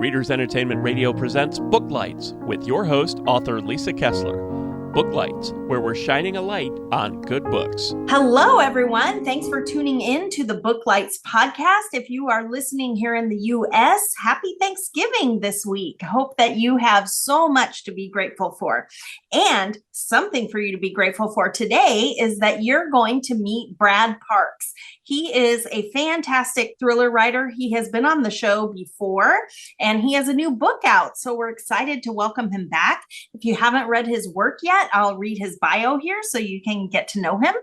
Readers Entertainment Radio presents Booklights with your host, author Lisa Kessler. Booklights, where we're shining a light on good books. Hello, everyone. Thanks for tuning in to the Booklights podcast. If you are listening here in the U.S., happy Thanksgiving this week. Hope that you have so much to be grateful for. And something for you to be grateful for today is that you're going to meet Brad Parks. He is a fantastic thriller writer. He has been on the show before, and he has a new book out. So we're excited to welcome him back. If you haven't read his work yet, I'll read his bio here so you can get to know him.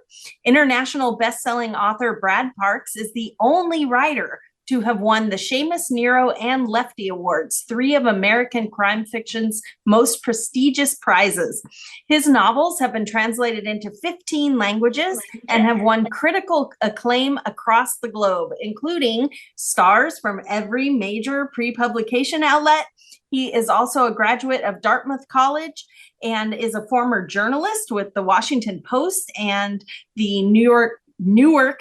International best-selling author Brad Parks is the only writer to have won the Seamus Nero and Lefty Awards, three of American crime fiction's most prestigious prizes. His novels have been translated into 15 languages and have won critical acclaim across the globe, including stars from every major pre-publication outlet. He is also a graduate of Dartmouth College and is a former journalist with the Washington Post and the Newark,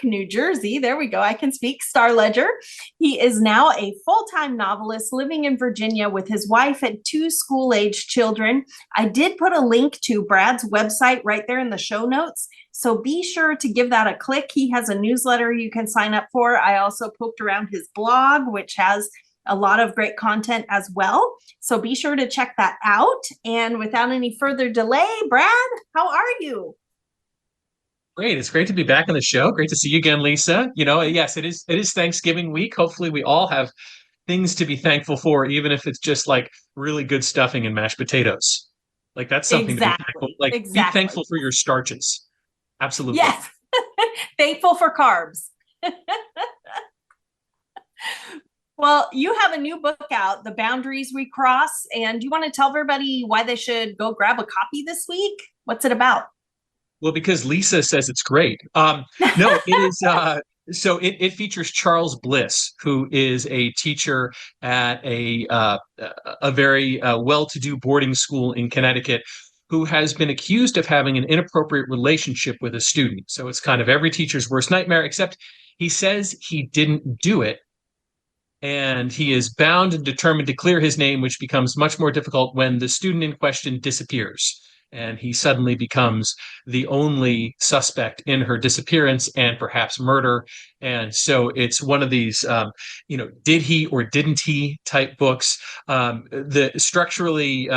New Jersey. There we go. I can speak. Star Ledger. He is now a full-time novelist living in Virginia with his wife and two school-age children. I did put a link to Brad's website right there in the show notes, so be sure to give that a click. He has a newsletter you can sign up for. I also poked around his blog, which has a lot of great content as well. So be sure to check that out. And without any further delay, Brad, how are you? Great. It's great to be back on the show. Great to see you again, Lisa. You know, yes, it is Thanksgiving week. Hopefully we all have things to be thankful for, even if it's just like really good stuffing and mashed potatoes. Like that's something to be thankful. Like be thankful for your starches. Absolutely. Yes. Thankful for carbs. Well, you have a new book out, The Boundaries We Cross, and do you want to tell everybody why they should go grab a copy this week? What's it about? Well, because Lisa says it's great. No, it is. So it features Charles Bliss, who is a teacher at a very well-to-do boarding school in Connecticut, who has been accused of having an inappropriate relationship with a student. So it's kind of every teacher's worst nightmare, except he says he didn't do it. And he is bound and determined to clear his name, which becomes much more difficult when the student in question disappears. And he suddenly becomes the only suspect in her disappearance and perhaps murder. And so it's one of these, did he or didn't he type books. The structurally,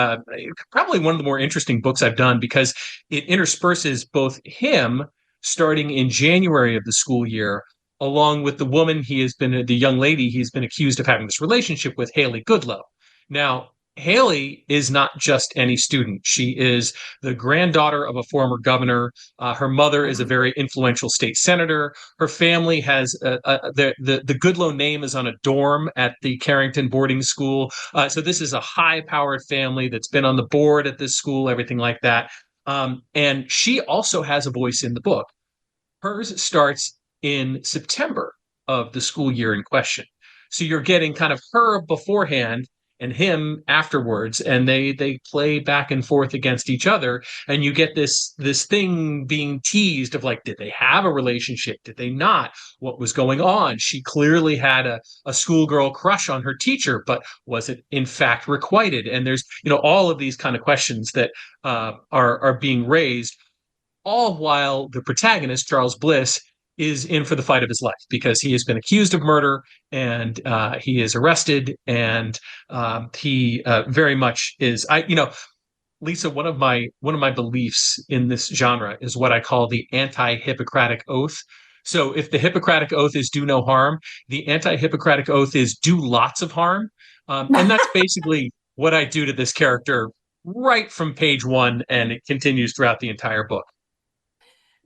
probably one of the more interesting books I've done because it intersperses both him starting in January of the school year, along with the woman the young lady he's been accused of having this relationship with, Haley Goodlow. Now, Haley is not just any student. She is the granddaughter of a former governor. Her mother is a very influential state senator. Her family has the Goodlow name is on a dorm at the Carrington boarding school. So this is a high-powered family that's been on the board at this school, everything like that. And she also has a voice in the book. Hers starts in September of the school year in question. So you're getting kind of her beforehand and him afterwards, and they play back and forth against each other, and you get this thing being teased of like, did they have a relationship? Did they not? What was going on? She clearly had a schoolgirl crush on her teacher, but was it in fact requited? And there's all of these kind of questions that are being raised, all while the protagonist, Charles Bliss, is in for the fight of his life because he has been accused of murder and he is arrested and he very much is. Lisa, one of my beliefs in this genre is what I call the anti-Hippocratic oath. So if the Hippocratic oath is do no harm, the anti-Hippocratic oath is do lots of harm, and that's basically what I do to this character right from page one, and it continues throughout the entire book.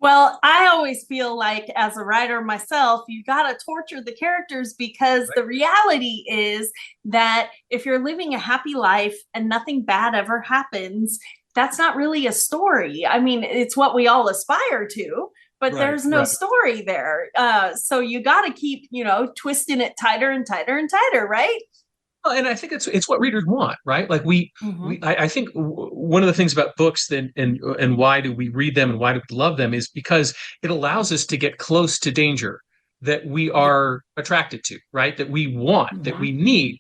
Well, I always feel like as a writer myself, you got to torture the characters because the reality is that if you're living a happy life and nothing bad ever happens, that's not really a story. I mean, it's what we all aspire to, but there's no story there. So you got to keep, twisting it tighter and tighter and tighter, right? And I think it's what readers want, right? Like I think one of the things about books and why do we read them and why do we love them is because it allows us to get close to danger that we are attracted to, right? That we want, that we need.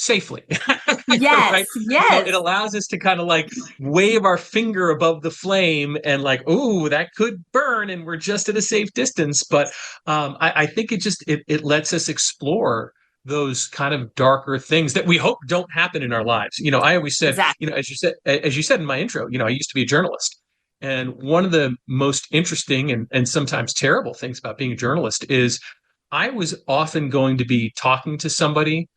safely. Yes, right? So yes. it allows us to kind of like wave our finger above the flame and like, oh, that could burn, and we're just at a safe distance. But I think it lets us explore those kind of darker things that we hope don't happen in our lives. I always said, Exactly. as you said in my intro, I used to be a journalist. And one of the most interesting and sometimes terrible things about being a journalist is I was often going to be talking to somebody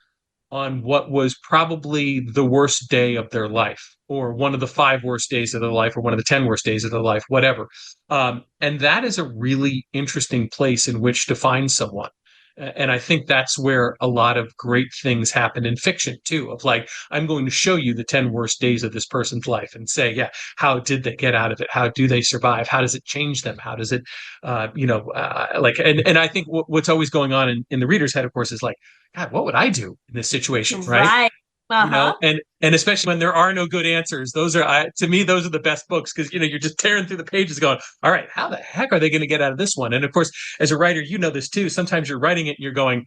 on what was probably the worst day of their life, or one of the 5 worst days of their life, or one of the 10 worst days of their life, whatever. And that is a really interesting place in which to find someone. And I think that's where a lot of great things happen in fiction too, of like, I'm going to show you the 10 worst days of this person's life and say, yeah, how did they get out of it? How do they survive? How does it change them? How does it, and I think what's always going on in the reader's head, of course, is like, God, what would I do in this situation? Right. Right. Uh-huh. And especially when there are no good answers, to me, those are the best books, because you're just tearing through the pages going, all right, how the heck are they going to get out of this one? And of course, as a writer, this too. Sometimes you're writing it and you're going,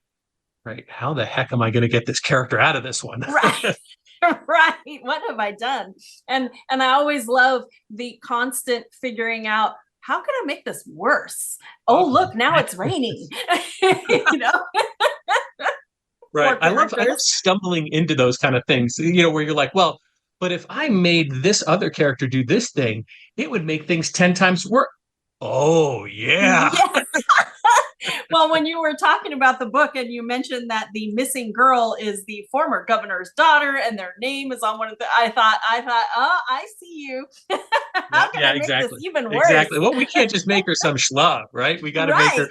right, how the heck am I going to get this character out of this one? Right. Right. What have I done? And I always love the constant figuring out, how can I make this worse? Oh, look, now it's raining. Right. I love stumbling into those kind of things, where you're like, well, but if I made this other character do this thing, it would make things 10 times worse. Oh, yeah. Yes. Well, when you were talking about the book and you mentioned that the missing girl is the former governor's daughter and their name is on one of the, I thought, oh, I see you. How can I make this even worse? Exactly. Well, we can't just make her some schlub, right? We got to make her,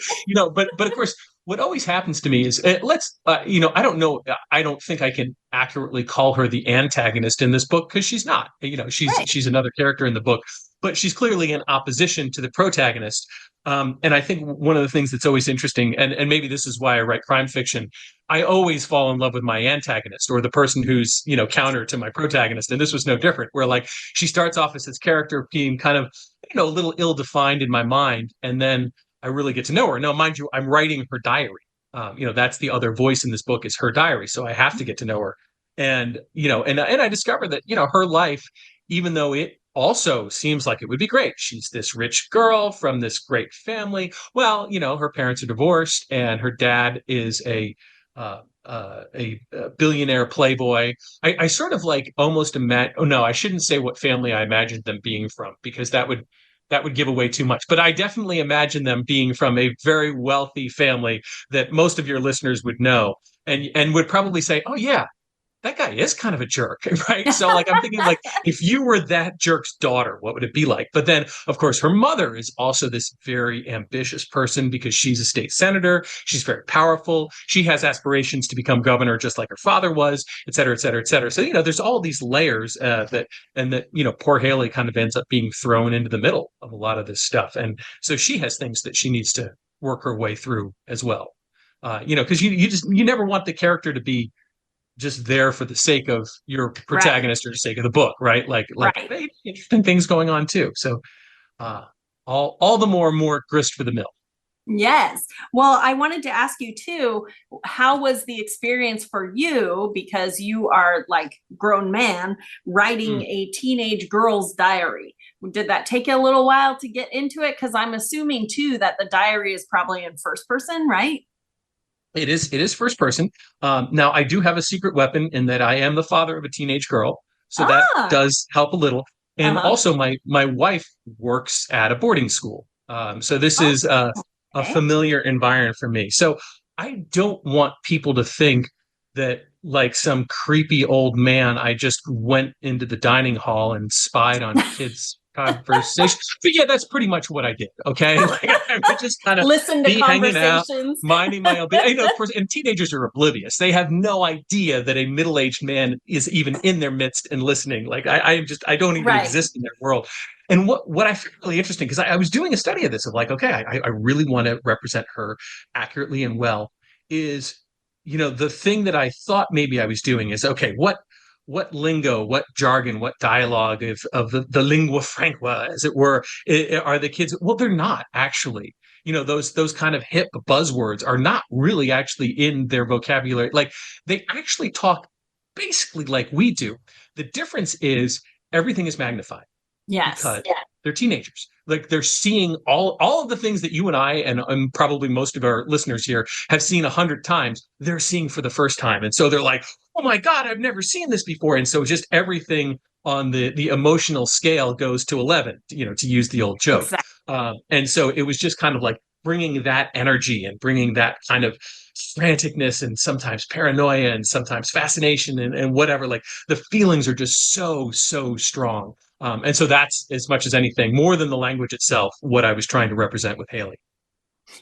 but of course, what always happens to me is I don't know. I don't think I can accurately call her the antagonist in this book, because she's not. She's another character in the book, but she's clearly in opposition to the protagonist. And I think one of the things that's always interesting, and maybe this is why I write crime fiction, I always fall in love with my antagonist, or the person who's, counter to my protagonist. And this was no different, where like she starts off as this character being kind of, a little ill-defined in my mind. And then I really get to know her. Now, mind you, I'm writing her diary. That's the other voice in this book, is her diary. So I have to get to know her. And, and I discovered that, her life, even though it also seems like it would be great. She's this rich girl from this great family. Well, her parents are divorced, and her dad is a billionaire playboy. I sort of like almost imagine. Oh no, I shouldn't say what family I imagined them being from, because that would give away too much. But I definitely imagine them being from a very wealthy family that most of your listeners would know, and would probably say, "Oh yeah, that guy is kind of a jerk," right? So like, I'm thinking like, if you were that jerk's daughter, what would it be like? But then, of course, her mother is also this very ambitious person, because she's a state senator. She's very powerful. She has aspirations to become governor, just like her father was, et cetera, et cetera, et cetera. So, there's all these layers that poor Haley kind of ends up being thrown into the middle of a lot of this stuff. And so she has things that she needs to work her way through as well. Because you never want the character to be just there for the sake of your protagonist, or the sake of the book, right? Like right. Interesting things going on too. So all the more grist for the mill. Yes. Well, I wanted to ask you too, how was the experience for you? Because you are like grown man writing a teenage girl's diary. Did that take you a little while to get into it? Because I'm assuming too that the diary is probably in first person, right? It is first person. Now, I do have a secret weapon in that I am the father of a teenage girl. So that does help a little. And also my wife works at a boarding school. So this is a familiar environment for me. So I don't want people to think that like some creepy old man, I just went into the dining hall and spied on kids' conversations. But yeah, that's pretty much what I did. Okay. Like, I would just kind of listen to conversations, out, minding my own business. Of course, and teenagers are oblivious. They have no idea that a middle-aged man is even in their midst and listening. Like I don't even exist in their world. And what I find really interesting, because I was doing a study of this, of like, okay, I really want to represent her accurately and well, is, the thing that I thought maybe I was doing is, okay, what lingo, what jargon, what dialogue of the lingua franca, as it were, are the kids? Well, they're not actually. Those kind of hip buzzwords are not really actually in their vocabulary. Like, they actually talk basically like we do. The difference is everything is magnified Yes. because they're teenagers. Like they're seeing all of the things that you and I and probably most of our listeners here have seen 100 times. They're seeing for the first time, and so they're like, "Oh my God, I've never seen this before!" And so just everything on the emotional scale goes to 11. To use the old joke. Exactly. And so it was just kind of like bringing that energy and bringing that kind of franticness and sometimes paranoia and sometimes fascination and whatever. Like the feelings are just so strong. And so that's, as much as anything, more than the language itself, what I was trying to represent with Haley.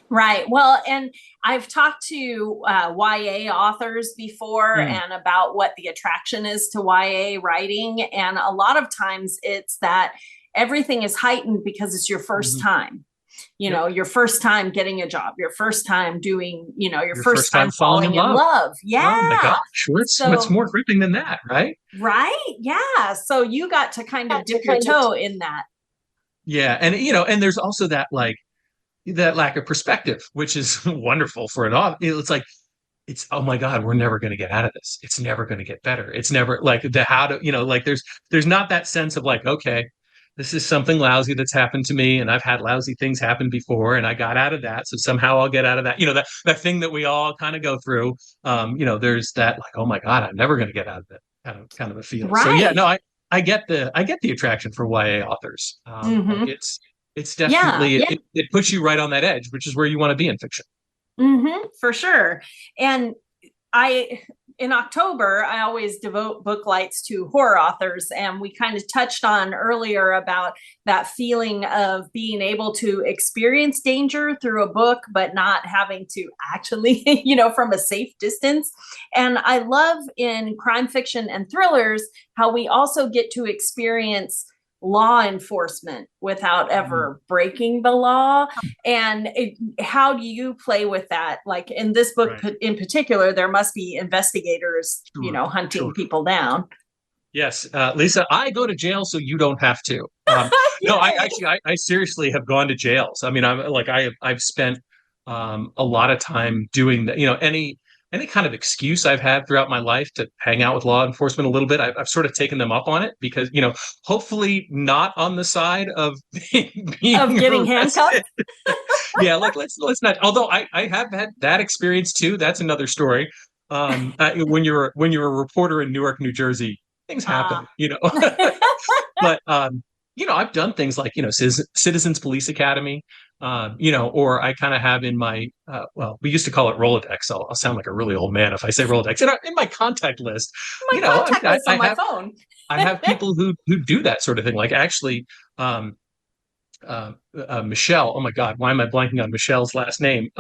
Right. Well, and I've talked to YA authors before and about what the attraction is to YA writing. And a lot of times it's that everything is heightened because it's your first time. Your first time getting a job, your first time doing, your first time falling in love. Yeah. Oh my gosh, what's more gripping than that, right? Right. Yeah. So you got to kind of dip your toe in that. Yeah. And, and there's also that that lack of perspective, which is wonderful for an author. It's oh my God, we're never going to get out of this. It's never going to get better. It's never like there's not that sense of like, okay, this is something lousy that's happened to me, and I've had lousy things happen before, and I got out of that, so somehow I'll get out of that. That thing that we all kind of go through. There's that like, oh my God, I'm never going to get out of it, kind of a feel. Right. So yeah, no, I get the attraction for YA authors. It's definitely it puts you right on that edge, which is where you want to be in fiction. For sure. And in October, I always devote book lights to horror authors. And we kind of touched on earlier about that feeling of being able to experience danger through a book, but not having to actually, from a safe distance. And I love in crime fiction and thrillers how we also get to experience law enforcement without ever breaking the law. And how do you play with that? Like in this book in particular, there must be investigators, hunting people down. Yes. Lisa, I go to jail so you don't have to. No, I seriously have gone to jails. I mean, I've spent a lot of time doing that, any kind of excuse I've had throughout my life to hang out with law enforcement a little bit, I've sort of taken them up on it because, hopefully not on the side of being getting handcuffed. Yeah, like let's not. Although I have had that experience too. That's another story. When you're a reporter in Newark, New Jersey, things happen, But I've done things like Citizens Police Academy. Or I kind of have in my, we used to call it Rolodex. I'll sound like a really old man if I say Rolodex. In my contact list, list on my phone. I have people who do that sort of thing. Like actually, Michelle. Oh my God, why am I blanking on Michelle's last name?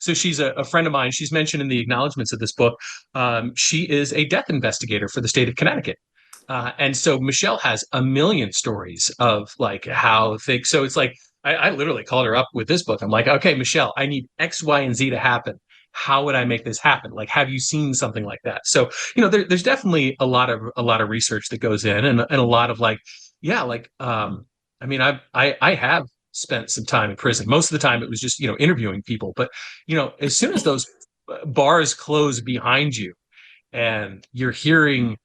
So she's a friend of mine. She's mentioned in the acknowledgments of this book. She is a death investigator for the state of Connecticut. And so Michelle has a million stories of like how things. So it's like, I literally called her up with this book. I'm like, okay, Michelle, I need X, Y, and Z to happen. How would I make this happen? Like, have you seen something like that? So, there's definitely a lot of research that goes in and a lot of like, I mean, I have spent some time in prison. Most of the time it was just, interviewing people. But, as soon as those bars close behind you and you're hearing,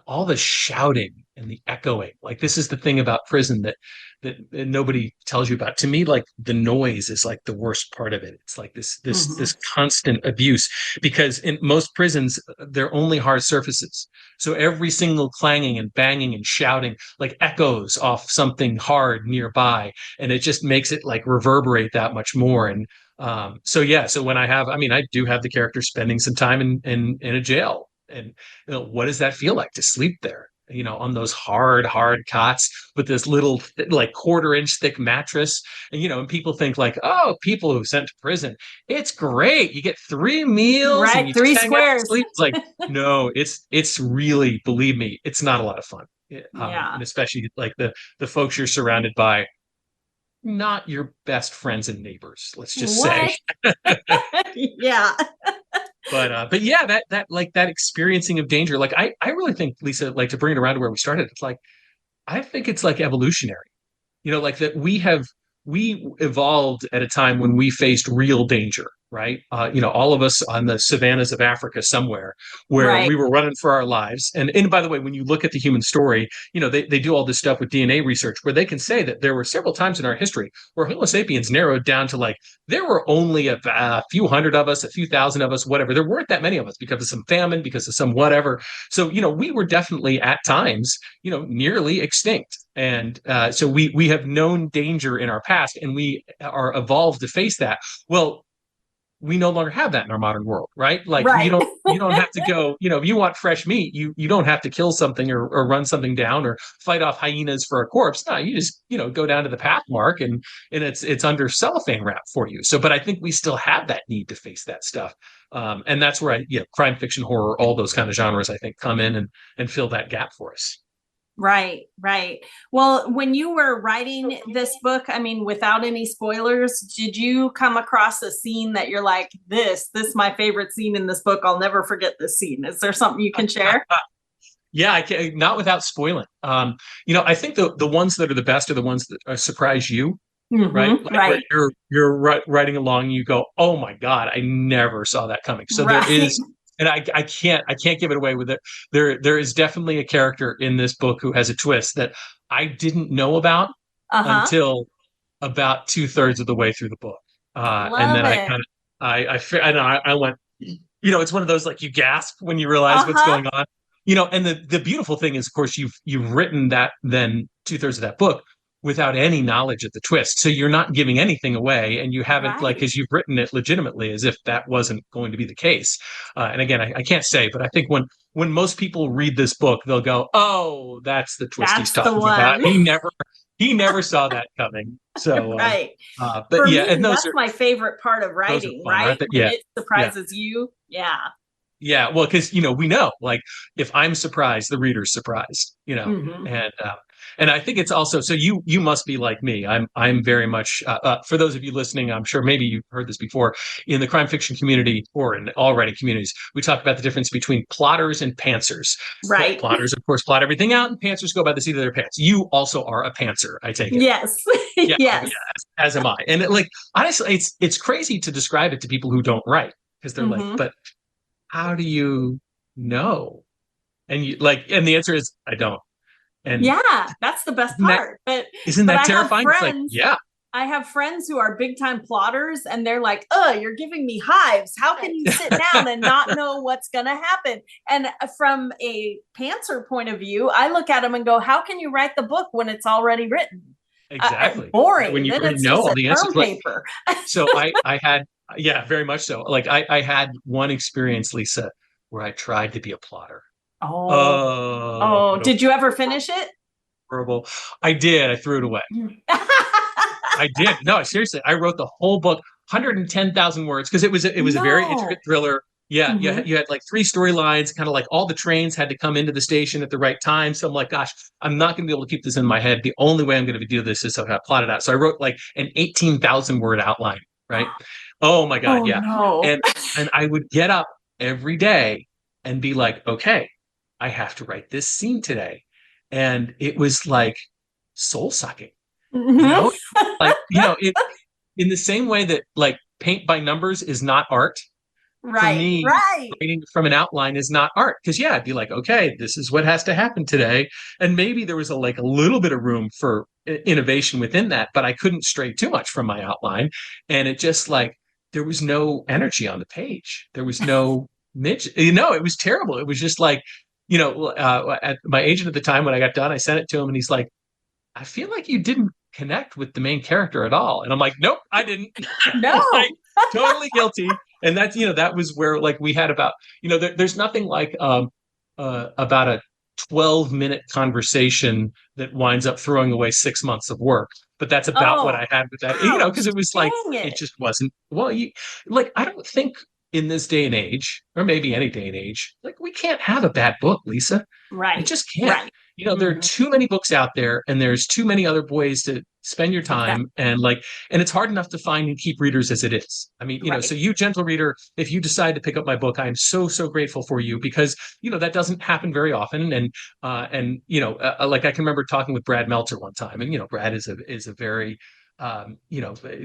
all the shouting and the echoing, like this is the thing about prison that nobody tells you about. To me, like the noise is like the worst part of it. It's like this constant abuse, because in most prisons they're only hard surfaces. So every single clanging and banging and shouting like echoes off something hard nearby, and it just makes it like reverberate that much more. And so when I do have the character spending some time in a jail. And what does that feel like to sleep there, on those hard cots with this little like 1/4-inch thick mattress? And people think like, oh, people who sent to prison, it's great, you get 3 meals, right? And you 3 squares. It's like, no, it's really, believe me, it's not a lot of fun. And especially like the folks you're surrounded by, not your best friends and neighbors, let's just say. Yeah. But yeah, that like that experiencing of danger, like I really think, Lisa, like to bring it around to where we started, it's like, I think it's like evolutionary, like that we evolved at a time when we faced real danger, right? All of us on the savannas of Africa somewhere where Right. we were running for our lives. And by the way, when you look at the human story, they do all this stuff with DNA research where they can say that there were several times in our history where Homo sapiens narrowed down to like, there were only a few hundred of us, a few thousand of us, whatever. There weren't that many of us because of some famine, because of some whatever. So, we were definitely at times, nearly extinct. And so we have known danger in our past, and we are evolved to face that. Well, we no longer have that in our modern world, right? Like Right. you don't have to go, if you want fresh meat, you don't have to kill something or run something down or fight off hyenas for a corpse. No, you just, go down to the path mark and it's under cellophane wrap for you. So, but I think we still have that need to face that stuff. And that's where crime fiction, horror, all those kind of genres, I think, come in and fill that gap for us. Right, right. Well, when you were writing this book, I mean, without any spoilers, did you come across a scene that you're like, this is my favorite scene in this book? I'll never forget this scene. Is there something you can share? Yeah, I can, not without spoiling. I think the ones that are the best are the ones that surprise you, right? Like right. You're writing along and you go, oh my God, I never saw that coming. So right. there is. And I can't give it away with it. There is definitely a character in this book who has a twist that I didn't know about until about 2/3 of the way through the book. And then I went, it's one of those, like, you gasp when you realize what's going on. And the beautiful thing is, of course, you've written that then 2/3 of that book without any knowledge of the twist. So you're not giving anything away, and you haven't, like, because you've written it legitimately as if that wasn't going to be the case. And again, I can't say, but I think when most people read this book, they'll go, oh, that's the twist he's talking about. He never saw that coming. So, right. But for yeah, me, and that's my favorite part of writing, fun, right? Yeah. It surprises you. Yeah. Yeah. Well, because, we know, like, if I'm surprised, the reader's surprised, and I think it's also, so you must be like me. I'm very much, for those of you listening, I'm sure maybe you've heard this before, in the crime fiction community or in all writing communities, we talk about the difference between plotters and pantsers. Right. Plotters, of course, plot everything out, and pantsers go by the seat of their pants. You also are a pantser, I take it. Yes. Yeah, yes. Yeah, as am I. And honestly, it's crazy to describe it to people who don't write, because they're like, but how do you know? And and the answer is, I don't. And yeah, that's the best part. Isn't that terrifying? It's like, yeah. I have friends who are big time plotters, and they're like, oh, you're giving me hives. How can you sit down and not know what's going to happen? And from a pantser point of view, I look at them and go, how can you write the book when it's already written? Exactly. Boring. When you already know all the answers. Paper. So I had, yeah, very much so. Like I had one experience, Lisa, where I tried to be a plotter. Oh, did you ever finish it? Horrible. I did. I threw it away. I did. No, seriously. I wrote the whole book, 110,000 words, because it was a very intricate thriller. Yeah, you had like 3 storylines, kind of like all the trains had to come into the station at the right time. So I'm like, gosh, I'm not going to be able to keep this in my head. The only way I'm going to do this is to have plotted out. So I wrote like an 18,000 word outline, right? Oh my God, yeah. No. And I would get up every day and be like, okay, I have to write this scene today. And it was like soul sucking. In the same way that like paint by numbers is not art. Right. For me, writing from an outline is not art. Because I'd be like, okay, this is what has to happen today. And maybe there was a little bit of room for innovation within that, but I couldn't stray too much from my outline. And it just there was no energy on the page. There was no it was terrible. It was just like, at my agent at the time, when I got done, I sent it to him and he's like, I feel like you didn't connect with the main character at all. And I'm like, nope, I didn't. No. Totally guilty. And that's, that was where we had about, there's nothing like about a 12-minute conversation that winds up throwing away 6 months of work. But that's about what I had with that, because it was it just wasn't, I don't think in this day and age, or maybe any day and age, we can't have a bad book, Lisa. Right. We just can't. Right. There are too many books out there, and there's too many other ways to spend your time. And it's hard enough to find and keep readers as it is. I mean, so you, gentle reader, if you decide to pick up my book, I am so, so grateful for you, because, that doesn't happen very often. And I can remember talking with Brad Meltzer one time, and, Brad is a very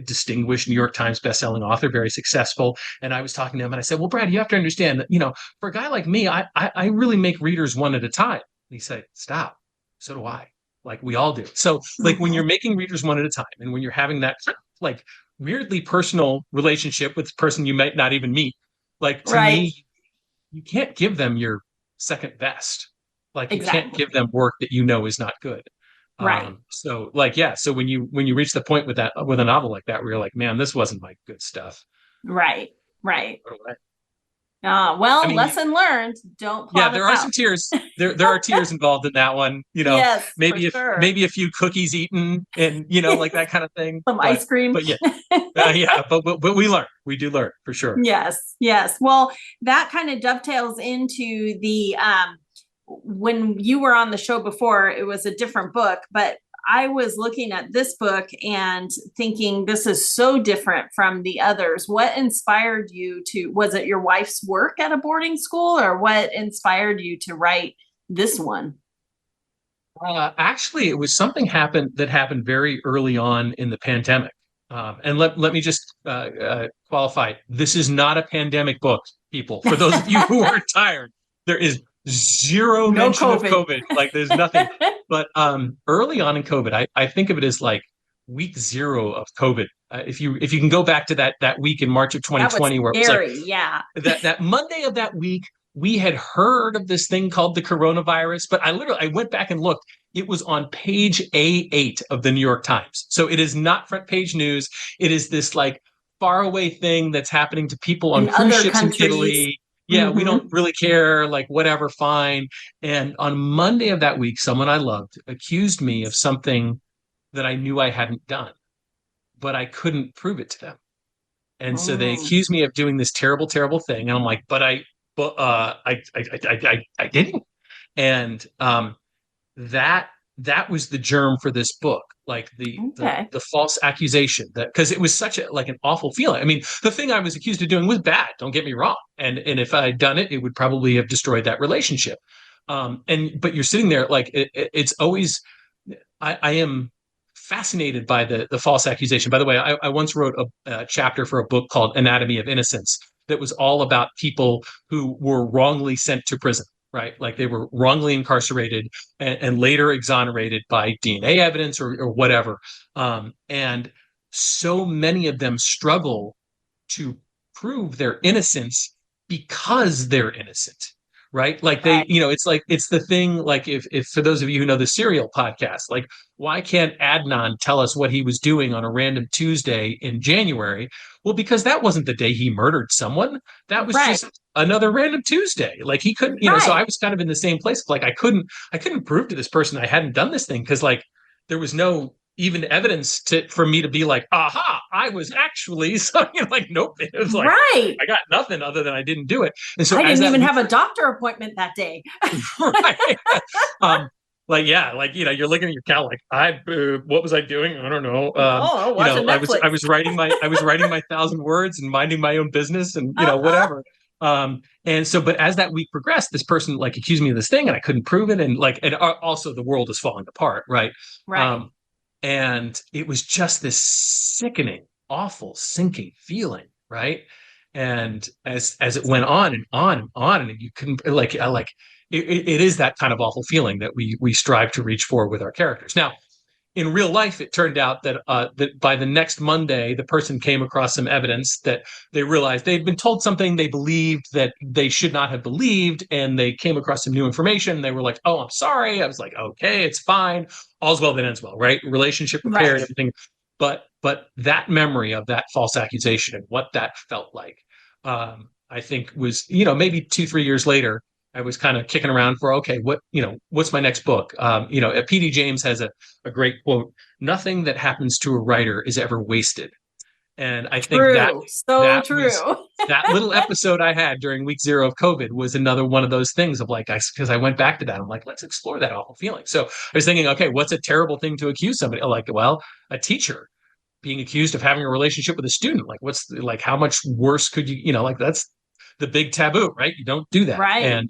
distinguished New York Times bestselling author, very successful. And I was talking to him and I said, well, Brad, you have to understand that, for a guy like me, I really make readers one at a time. And he said, stop. So do I. Like we all do. So like when you're making readers one at a time and when you're having that like weirdly personal relationship with the person you might not even meet, like to me, you can't give them your second best. Like you can't give them work that is not good. Right. So when you reach the point with a novel like that, where you're like, man, this wasn't my good stuff. Right. Lesson learned. Don't plot. Yeah, there are some tears. There are tears involved in that one. Yes, maybe maybe a few cookies eaten, and like that kind of thing. Some ice cream. But but we learn. We do learn for sure. Yes. Well, that kind of dovetails into the when you were on the show before. It was a different book, but I was looking at this book and thinking this is so different from the others. What inspired you was it your wife's work at a boarding school, or what inspired you to write this one? Actually, it was something that happened very early on in the pandemic. And let me just qualify. This is not a pandemic book, people. For those of you who are tired, there is zero mention of COVID. Like there's nothing. But early on in COVID, I think of it as like week 0 of COVID. If you can go back to that week in March of 2020, where it was like, that Monday of that week, we had heard of this thing called the coronavirus, but I went back and looked. It was on page A8 of the New York Times. So it is not front page news. It is this like faraway thing that's happening to people on cruise ships in Italy. Yeah, we don't really care, like whatever, fine. And on Monday of that week, someone I loved accused me of something that I knew I hadn't done, but I couldn't prove it to them. And so they accused me of doing this terrible, terrible thing. And I'm like, but I didn't. And that was the germ for this book, like the false accusation, that because it was such an awful feeling. I mean, the thing I was accused of doing was bad, don't get me wrong, and if I had done it, it would probably have destroyed that relationship. But you're sitting there like it's always, I am fascinated by the false accusation. By the way, I once wrote a chapter for a book called Anatomy of Innocence that was all about people who were wrongly sent to prison. Right, like they were wrongly incarcerated and later exonerated by DNA evidence or whatever. And so many of them struggle to prove their innocence because they're innocent. Right, like they, it's the thing. Like if for those of you who know the Serial podcast, like why can't Adnan tell us what he was doing on a random Tuesday in January? Well, because that wasn't the day he murdered someone. That was just another random Tuesday. Like he couldn't, so I was kind of in the same place. Like I couldn't prove to this person I hadn't done this thing because like there was no even evidence for me to be like, aha, I was actually, so like, nope. It was like, I got nothing other than I didn't do it. And so I didn't even have a doctor appointment that day. Right. You're looking at your cal like, what was I doing? I don't know. I was writing my 1,000 words and minding my own business and whatever. And so, but as that week progressed, this person like accused me of this thing and I couldn't prove it. And also the world is falling apart. Right. And it was just this sickening, awful, sinking feeling. Right. And as it went on and on and on, and you couldn't it is that kind of awful feeling that we strive to reach for with our characters. Now, in real life, it turned out that that by the next Monday, the person came across some evidence that they realized they'd been told something they believed that they should not have believed, and they came across some new information. They were like, "Oh, I'm sorry." I was like, "Okay, it's fine. All's well that ends well." Right? Relationship repaired, everything. But that memory of that false accusation and what that felt like, I think was maybe 2-3 years later. I was kind of kicking around for, okay, what's my next book? P.D. James has a great quote: "Nothing that happens to a writer is ever wasted." And I think that little episode I had during week 0 of COVID was another one of those things of like, because I went back to that. I'm like, let's explore that awful feeling. So I was thinking, okay, what's a terrible thing to accuse somebody? Like, well, a teacher being accused of having a relationship with a student. Like, how much worse could you, that's the big taboo, right? You don't do that. Right.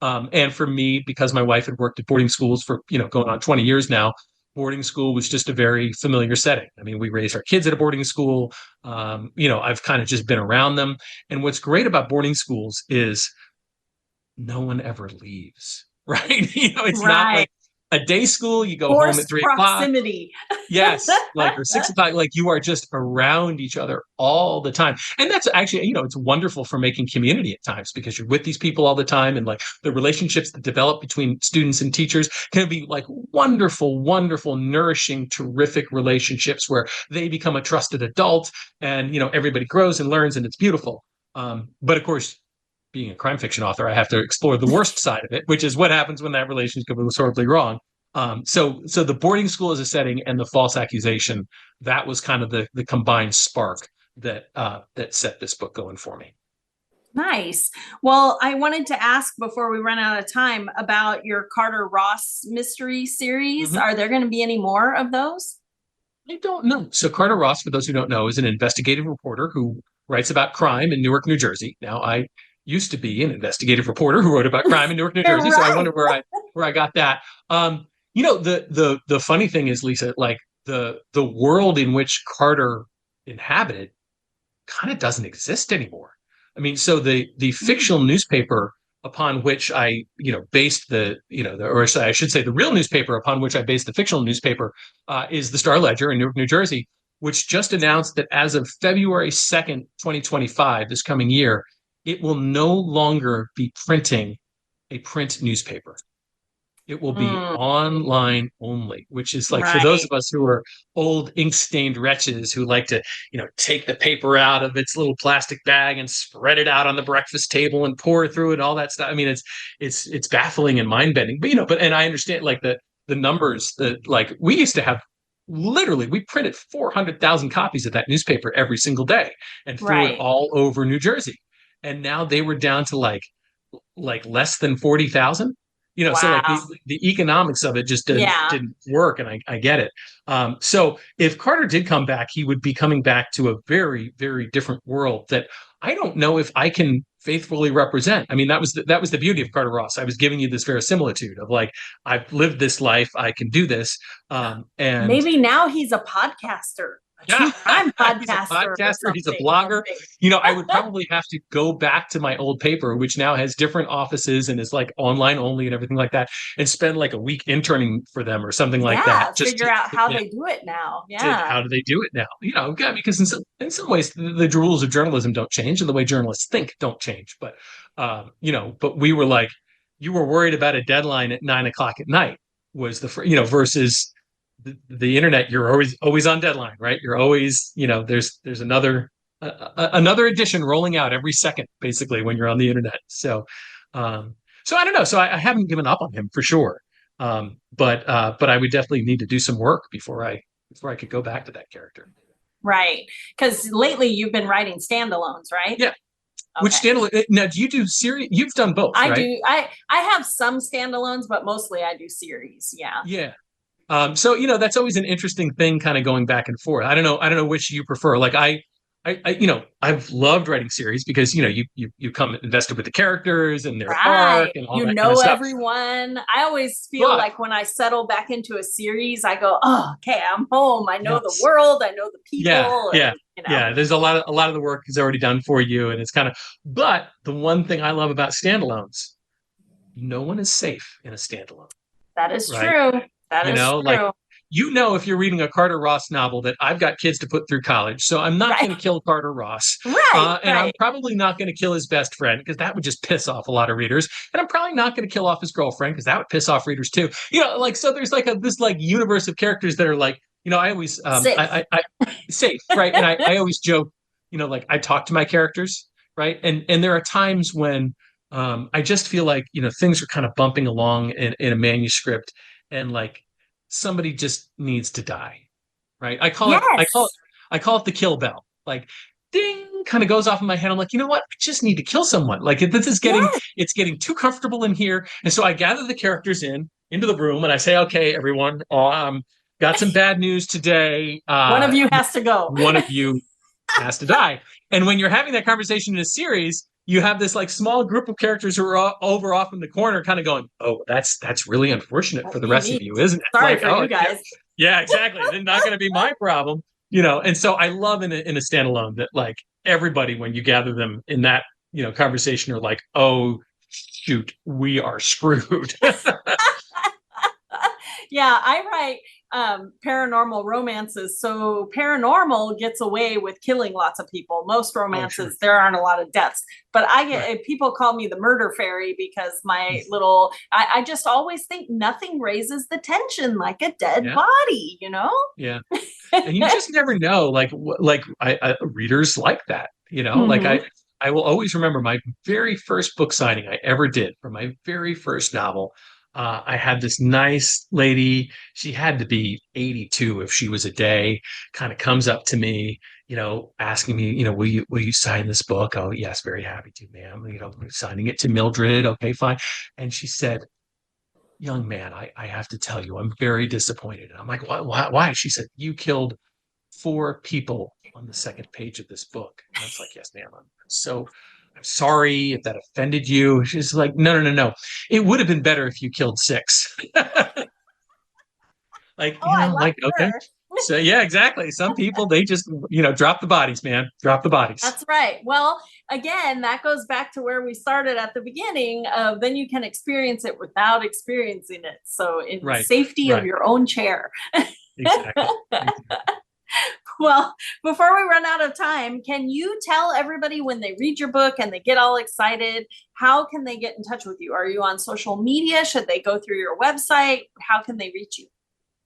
And for me, because my wife had worked at boarding schools for, going on 20 years now, boarding school was just a very familiar setting. I mean, we raised our kids at a boarding school. I've kind of just been around them. And what's great about boarding schools is no one ever leaves, right? It's not like a day school. You go home at 3 o'clock. Proximity. Yes, or 6 o'clock. Like you are just around each other all the time, and that's actually, it's wonderful for making community at times because you're with these people all the time, and like the relationships that develop between students and teachers can be like wonderful, wonderful, nourishing, terrific relationships where they become a trusted adult, and everybody grows and learns, and it's beautiful. But of course, being a crime fiction author, I have to explore the worst side of it, which is what happens when that relationship goes horribly wrong. So the boarding school as a setting and the false accusation, that was kind of the combined spark that set this book going for me. Nice. Well, I wanted to ask before we run out of time about your Carter Ross mystery series. Mm-hmm. Are there going to be any more of those? I don't know. So Carter Ross, for those who don't know, is an investigative reporter who writes about crime in Newark, New Jersey. Now, I used to be an investigative reporter who wrote about crime in Newark, New Jersey. Right. So I wonder where I got that. The funny thing is, Lisa, like the world in which Carter inhabited kind of doesn't exist anymore. I mean, so the fictional newspaper upon which I, based the real newspaper upon which I based the fictional newspaper is the Star Ledger in Newark, New Jersey, which just announced that as of February 2nd, 2025, this coming year, it will no longer be printing a print newspaper. It will be online only, which is like, for those of us who are old ink-stained wretches who like to, take the paper out of its little plastic bag and spread it out on the breakfast table and pour through it, all that stuff. I mean, it's baffling and mind-bending, but and I understand like the numbers that like we used to have. Literally, we printed 400,000 copies of that newspaper every single day and threw it all over New Jersey. And now they were down to like less than 40,000. Wow. So like the economics of it just didn't work, and I get it. So if Carter did come back, he would be coming back to a very, very different world that I don't know if I can faithfully represent. I mean, that was the beauty of Carter Ross. I was giving you this verisimilitude of like, I've lived this life, I can do this. And maybe now he's a podcaster. I'm podcaster. He's a blogger. I would probably have to go back to my old paper, which now has different offices and is like online only and everything like that, and spend like a week interning for them or something like that. Just figure out how they do it now. How do they do it now? Because in some ways the rules of journalism don't change and the way journalists think don't change. But but we were like, you were worried about a deadline at 9 o'clock at night was versus the internet, you're always on deadline, right? You're always, there's another edition rolling out every second, basically, when you're on the internet. So I don't know. So I haven't given up on him for sure. But I would definitely need to do some work before I could go back to that character. Right. Because lately you've been writing standalones, right? Yeah. Okay. Which standalone? Now, do you do series? You've done both, right? I do. I have some standalones, but mostly I do series. Yeah. Yeah. So that's always an interesting thing, kind of going back and forth. I don't know which you prefer. Like I've loved writing series because you come invested with the characters and their arc and all that kind of stuff. Everyone. I always feel like when I settle back into a series, I go, oh, okay, I'm home. I know the world. I know the people. Yeah. There's a lot of the work is already done for you, and it's kind of. But the one thing I love about standalones, no one is safe in a standalone. That is true. That is true. Like if you're reading a Carter Ross novel that I've got kids to put through college, so I'm not going to kill Carter Ross. And I'm probably not going to kill his best friend because that would just piss off a lot of readers. And I'm probably not going to kill off his girlfriend because that would piss off readers too. So there's like this like universe of characters that are like, I always safe. I safe, right? And I always joke, like I talk to my characters, right? And there are times when I just feel like things are kind of bumping along in a manuscript, and like somebody just needs to die, right? I call it the kill bell. Like, ding, kind of goes off in my head. I'm like, you know what? I just need to kill someone. Like this is it's getting too comfortable in here. And so I gather the characters into the room and I say, okay, everyone, got some bad news today. One of you has to go. One of you has to die. And when you're having that conversation in a series, you have this like small group of characters who are over off in the corner kind of going, oh, that's really unfortunate for the rest of you, isn't it? Sorry for you guys. Yeah, exactly. It's not going to be my problem, And so I love in a standalone that like everybody, when you gather them in that, conversation are like, oh, shoot, we are screwed. Yeah, I write paranormal romances. So paranormal gets away with killing lots of people. Most romances, sure. There aren't a lot of deaths. But Right. people call me the murder fairy because I just always think nothing raises the tension like a dead Yeah. body, Yeah. And you just never know, readers like that, like Mhm. I will always remember my very first book signing I ever did for my very first novel. I had this nice lady. She had to be 82 if she was a day. Kind of comes up to me, asking me, will you sign this book? Oh, yes, very happy to, ma'am. Signing it to Mildred. Okay, fine. And she said, young man, I have to tell you, I'm very disappointed. And I'm like, why? She said, you killed 4 people on the second page of this book. And I was like, yes, ma'am. I'm sorry if that offended you. She's like, no. It would have been better if you killed 6. I like okay. her. So yeah, exactly. Some people, they just, drop the bodies, man. Drop the bodies. That's right. Well, again, that goes back to where we started at the beginning of then you can experience it without experiencing it. So in the safety of your own chair. Exactly. Well, before we run out of time, can you tell everybody when they read your book and they get all excited, how can they get in touch with you? Are you on social media? Should they go through your website? How can they reach you?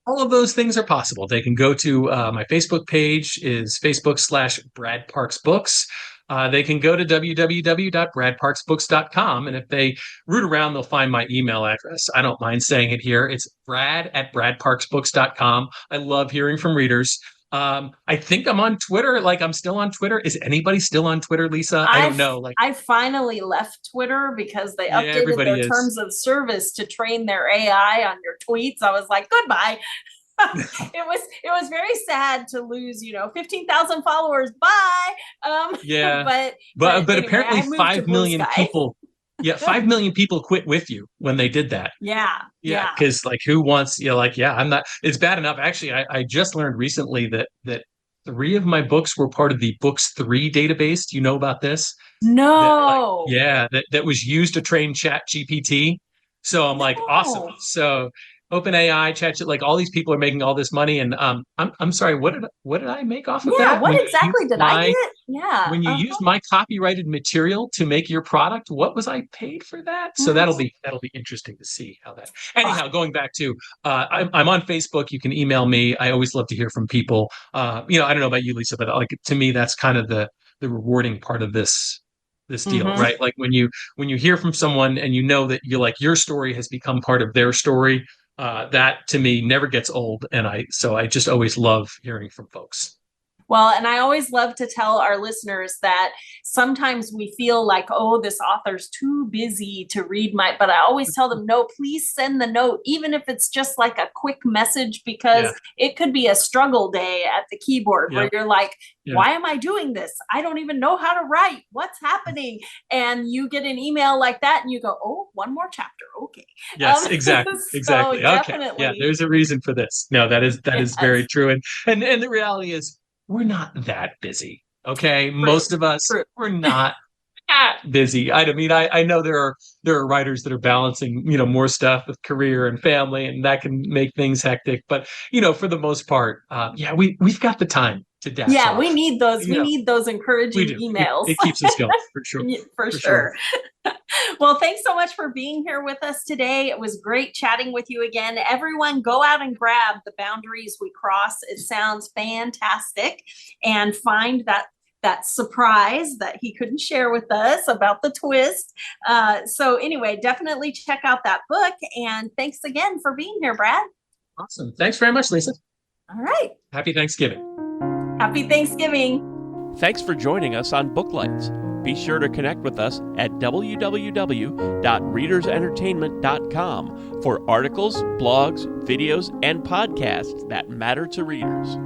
All of those things are possible. They can go to my Facebook page is Facebook/Brad Parks Books. They can go to www.bradparksbooks.com. And if they root around, they'll find my email address. I don't mind saying it here. It's brad@bradparksbooks.com. I love hearing from readers. I think I'm on Twitter. I'm still on Twitter. Is anybody still on Twitter, Lisa? I don't know. I finally left Twitter because they updated their terms of service to train their AI on your tweets. I was like, goodbye. It was very sad to lose, 15,000 followers. Bye. Yeah. But anyway, apparently 5 million people. Yeah, 5 million people quit with you when they did that. Yeah. Because who wants? I'm not. It's bad enough. Actually, I just learned recently that 3 of my books were part of the Books3 database. Do you know about this? No. That was used to train ChatGPT. So I'm like, awesome. So OpenAI, ChatGPT, all these people are making all this money, and I'm sorry, what did I make off of that? Yeah, what exactly did I get? Yeah. When you used my copyrighted material to make your product, what was I paid for that? So that'll be interesting to see how that. Anyhow, going back to I'm on Facebook. You can email me. I always love to hear from people. I don't know about you, Lisa, but to me, that's kind of the rewarding part of this deal, right? Like when you hear from someone and that your story has become part of their story. That to me never gets old. And I just always love hearing from folks. Well, and I always love to tell our listeners that sometimes we feel like, oh, this author's too busy to read but I always tell them, no, please send the note, even if it's just like a quick message, because it could be a struggle day at the keyboard where you're like, why am I doing this? I don't even know how to write. What's happening? And you get an email like that and you go, oh, one more chapter. Okay. Yes, exactly. Exactly. Okay. Yeah, there's a reason for this. No, that is very true. And the reality is, we're not that busy. Okay. True. Most of us, we're not that busy. I mean, I know there are writers that are balancing, more stuff with career and family, and that can make things hectic. But, for the most part, we've got the time to dash off. We need those. We need those encouraging emails. It keeps us going for sure. for sure. Well, thanks so much for being here with us today. It was great chatting with you again. Everyone, go out and grab The Boundaries We Cross. It sounds fantastic. And find that surprise that he couldn't share with us about the twist. So anyway, definitely check out that book. And thanks again for being here, Brad. Awesome. Thanks very much, Lisa. All right. Happy Thanksgiving. Happy Thanksgiving. Thanks for joining us on Booklights. Be sure to connect with us at www.readersentertainment.com for articles, blogs, videos, and podcasts that matter to readers.